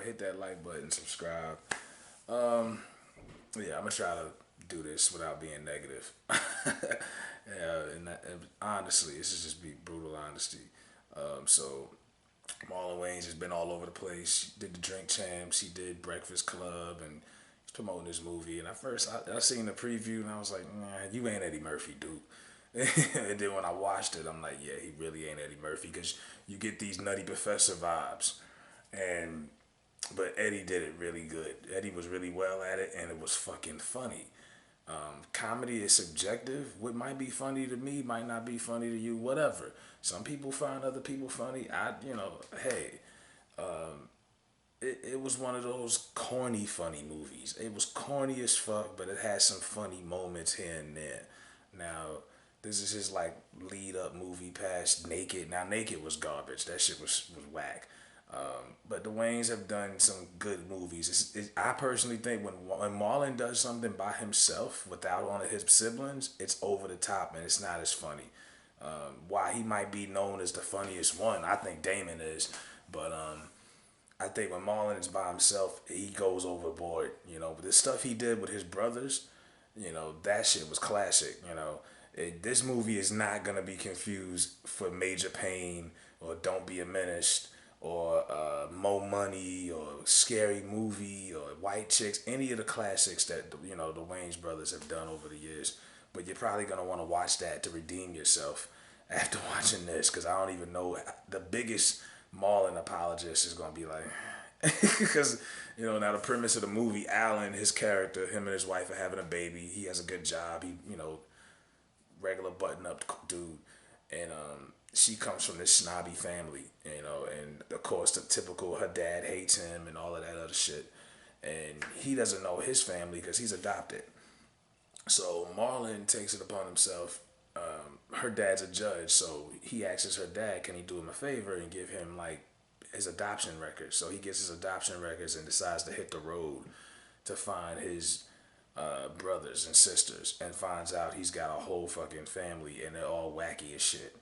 hit that like button, subscribe. Um, yeah, I'm gonna try to do this without being negative. Yeah, and honestly, this is just be brutal honesty. So Marlon Wayans has been all over the place. He did the Drink Champs. He did Breakfast Club, and he's promoting this movie. And at first, I seen the preview, and I was like, "Nah, you ain't Eddie Murphy, dude." And then when I watched it, I'm like, "Yeah, he really ain't Eddie Murphy," because you get these Nutty Professor vibes, and but Eddie did it really good. Eddie was really well at it, and it was fucking funny. Comedy is subjective. What might be funny to me might not be funny to you. Whatever. Some people find other people funny. Hey, it was one of those corny funny movies. It was corny as fuck, but it had some funny moments here and there. Now, this is his like lead up movie past Naked. Now, Naked was garbage. That shit was whack. But the Waynes have done some good movies. I personally think when Marlon does something by himself without one of his siblings, it's over the top and it's not as funny. Why he might be known as the funniest one, I think Damon is, but I think when Marlon is by himself, he goes overboard. But the stuff he did with his brothers, that shit was classic. This movie is not gonna be confused for Major Pain or Don't Be a Menace or Mo Money or Scary Movie or White Chicks, any of the classics that the Wayans brothers have done over the years. But you're probably gonna want to watch that to redeem yourself after watching this, because I don't even know the biggest Marlon apologist is gonna be like, because now the premise of the movie, Alan, his character, him and his wife are having a baby. He has a good job. He regular button up dude, and she comes from this snobby family, and of course the typical her dad hates him and all of that other shit, and he doesn't know his family because he's adopted. So Marlon takes it upon himself. Her dad's a judge, so he asks her dad, can he do him a favor and give him like his adoption records? So he gets his adoption records and decides to hit the road to find his brothers and sisters, and finds out he's got a whole fucking family and they're all wacky as shit.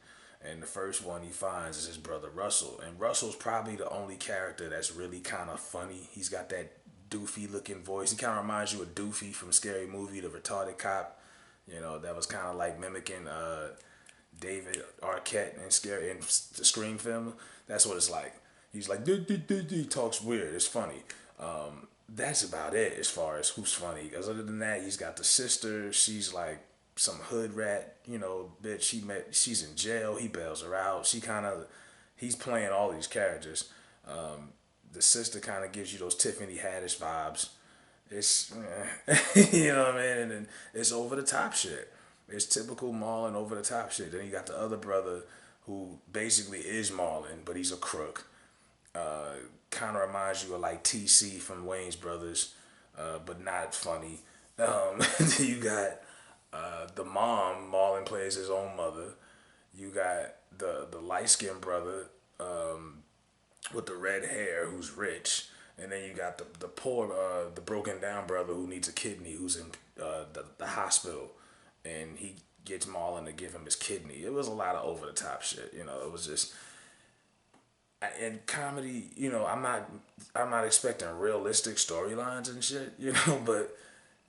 And the first one he finds is his brother Russell, and Russell's probably the only character that's really kind of funny. He's got that doofy looking voice. He kind of reminds you of Doofy from Scary Movie, the retarded cop. That was kind of like mimicking David Arquette in the Scream film. That's what it's like. He's like, he talks weird. It's funny. That's about it as far as who's funny. Because other than that, he's got the sister. She's like some hood rat, bitch. She's in jail. He bails her out. He's playing all these characters. The sister kind of gives you those Tiffany Haddish vibes. It's, you know what I mean? And then it's over the top shit. It's typical Marlon over the top shit. Then you got the other brother who basically is Marlon, but he's a crook. Kind of reminds you of like TC from Wayne's Brothers, but not funny. You got the mom. Marlon plays his own mother. You got the light skinned brother with the red hair who's rich, and then you got the poor the broken down brother who needs a kidney, who's in the hospital, and he gets Marlon to give him his kidney. It was a lot of over the top shit. It was just, and comedy, I'm not expecting realistic storylines and shit, but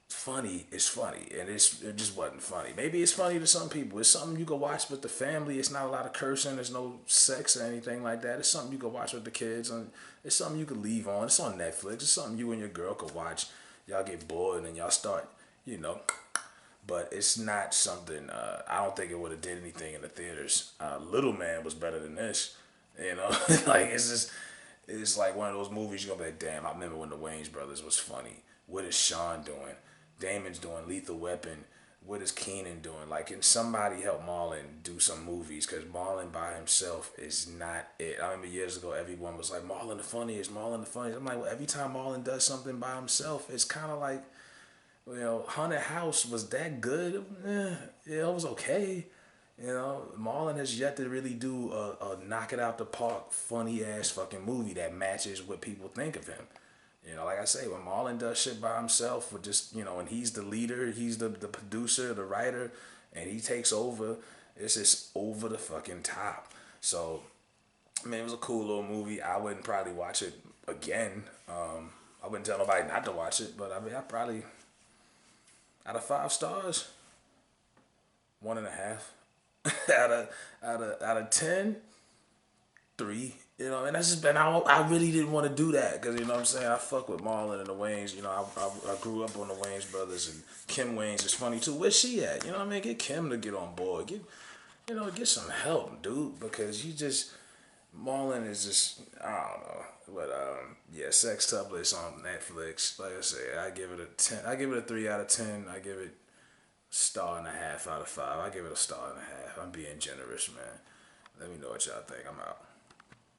funny is funny, and it just wasn't funny. Maybe it's funny to some people. It's something you can watch with the family. It's not a lot of cursing. There's no sex or anything like that. It's something you can watch with the kids, and it's something you can leave on. It's on Netflix. It's something you and your girl could watch. Y'all get bored and then y'all start, but it's not something. I don't think it would have did anything in the theaters. Little Man was better than this. Like it's like one of those movies you're gonna be like, damn, I remember when the Wayans brothers was funny. What is Sean doing? Damon's doing Lethal Weapon. What is Keenan doing? Like, can somebody help Marlon do some movies? Because Marlon by himself is not it. I remember years ago, everyone was like, Marlon the funniest, Marlon the funniest. I'm like, well, every time Marlon does something by himself, it's kind of like, Haunted House was that good? Yeah, it was okay. Marlon has yet to really do a knock it out the park, funny ass fucking movie that matches what people think of him. Like I say, when Marlon does shit by himself, with just and he's the leader, he's the producer, the writer, and he takes over. It's just over the fucking top. So, I mean, it was a cool little movie. I wouldn't probably watch it again. I wouldn't tell nobody not to watch it, but I mean, I probably out of 5 stars, 1.5. Out of 10, 3. You know, and that's just been I really didn't want to do that because you know what I'm saying. I fuck with Marlon and the Wayans. You know, I grew up on the Wayans brothers and Kim Wayans is funny too. Where's she at? You know what I mean? Get Kim to get on board. Get some help, dude, because you just Marlon is just I don't know. But yeah, Sextuplets on Netflix. Like I said, I give it a 10. I give it a 3 out of 10. I give it star and a half out of 5. I give it a star and a half. I'm being generous, man. Let me know what y'all think. I'm out.